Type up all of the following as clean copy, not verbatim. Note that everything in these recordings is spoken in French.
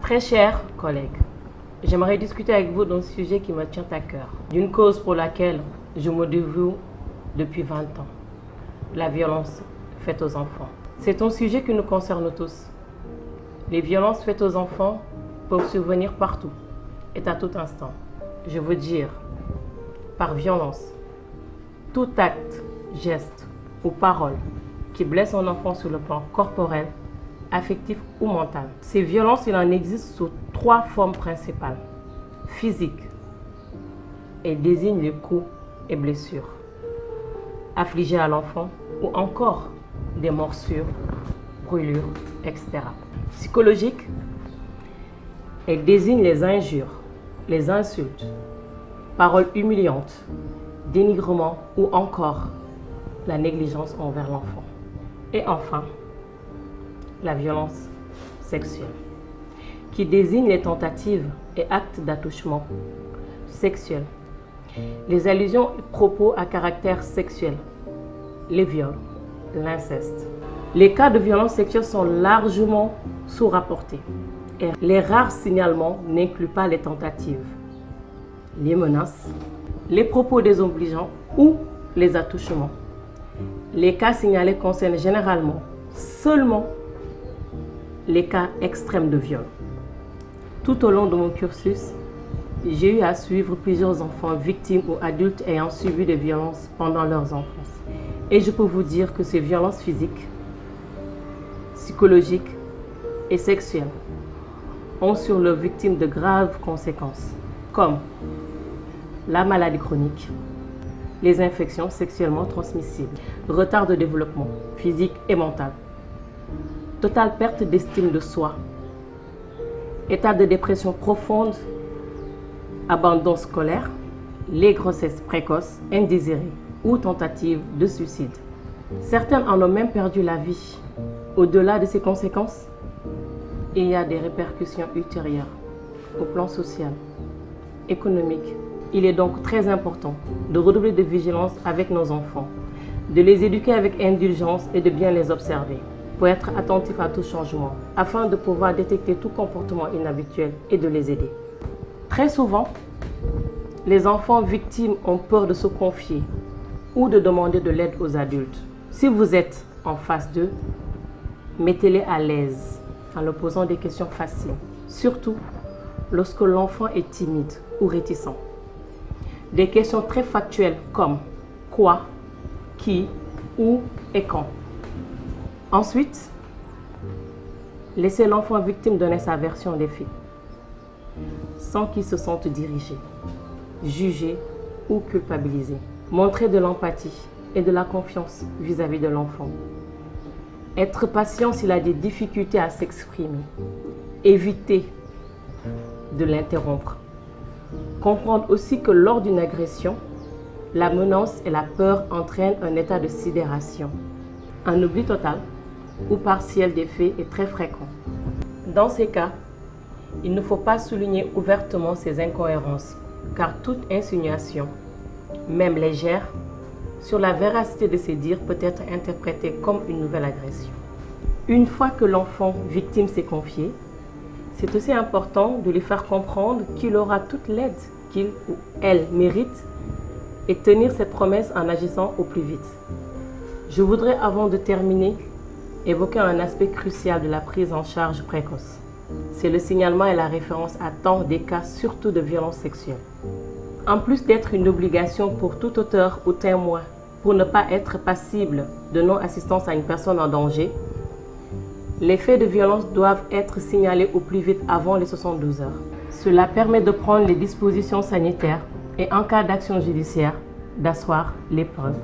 Très chers collègues, j'aimerais discuter avec vous d'un sujet qui me tient à cœur, d'une cause pour laquelle je me dévoue depuis 20 ans, la violence faite aux enfants. C'est un sujet qui nous concerne tous. Les violences faites aux enfants peuvent survenir partout et à tout instant. Je veux dire, par violence, tout acte, geste ou parole qui blesse un enfant sur le plan corporel, affectif ou mental. Ces violences, il en existe sous 3 formes principales. Physique, elles désignent les coups et blessures affligés à l'enfant ou encore des morsures, brûlures, etc. Psychologique, elles désignent les injures, les insultes, paroles humiliantes, dénigrement ou encore la négligence envers l'enfant. Et enfin, la violence sexuelle, qui désigne les tentatives et actes d'attouchement sexuel, les allusions et propos à caractère sexuel, les viols, l'inceste. Les cas de violence sexuelle sont largement sous-rapportés et les rares signalements n'incluent pas les tentatives, les menaces, les propos désobligeants ou les attouchements. Les cas signalés concernent généralement seulement les cas extrêmes de viol. Tout au long de mon cursus, j'ai eu à suivre plusieurs enfants victimes ou adultes ayant subi des violences pendant leur enfance. Et je peux vous dire que ces violences physiques, psychologiques et sexuelles ont sur leurs victimes de graves conséquences, comme la maladie chronique, les infections sexuellement transmissibles, retard de développement physique et mental, totale perte d'estime de soi, état de dépression profonde, abandon scolaire, les grossesses précoces, indésirées ou tentatives de suicide. Certaines en ont même perdu la vie. Au-delà de ces conséquences, il y a des répercussions ultérieures au plan social, économique. Il est donc très important de redoubler de vigilance avec nos enfants, de les éduquer avec indulgence et de bien les observer, pour être attentif à tout changement, afin de pouvoir détecter tout comportement inhabituel et de les aider. Très souvent, les enfants victimes ont peur de se confier ou de demander de l'aide aux adultes. Si vous êtes en face d'eux, mettez-les à l'aise en leur posant des questions faciles, surtout lorsque l'enfant est timide ou réticent. Des questions très factuelles comme quoi, qui, où et quand. Ensuite, laissez l'enfant victime donner sa version des faits, sans qu'il se sente dirigé, jugé ou culpabilisé. Montrez de l'empathie et de la confiance vis-à-vis de l'enfant. Être patient s'il a des difficultés à s'exprimer. Évitez de l'interrompre. Comprendre aussi que lors d'une agression, la menace et la peur entraînent un état de sidération. Un oubli total ou partiel des faits est très fréquent. Dans ces cas, il ne faut pas souligner ouvertement ces incohérences, car toute insinuation, même légère, sur la véracité de ces dires peut être interprétée comme une nouvelle agression. Une fois que l'enfant victime s'est confié, c'est aussi important de lui faire comprendre qu'il aura toute l'aide qu'il ou elle mérite et tenir cette promesse en agissant au plus vite. Je voudrais, avant de terminer, évoquer un aspect crucial de la prise en charge précoce. C'est le signalement et la référence à temps des cas, surtout de violences sexuelles. En plus d'être une obligation pour tout auteur ou témoin pour ne pas être passible de non-assistance à une personne en danger, les faits de violence doivent être signalés au plus vite avant les 72 heures. Cela permet de prendre les dispositions sanitaires et, en cas d'action judiciaire, d'asseoir les preuves.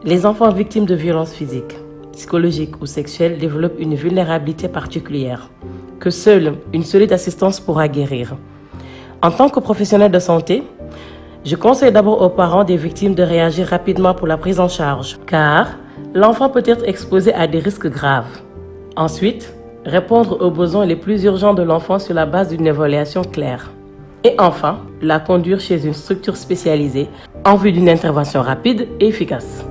Les enfants victimes de violences physiques, psychologiques ou sexuelles développent une vulnérabilité particulière que seule une solide assistance pourra guérir. En tant que professionnel de santé, je conseille d'abord aux parents des victimes de réagir rapidement pour la prise en charge, car l'enfant peut être exposé à des risques graves. Ensuite, répondre aux besoins les plus urgents de l'enfant sur la base d'une évaluation claire. Et enfin, la conduire chez une structure spécialisée en vue d'une intervention rapide et efficace.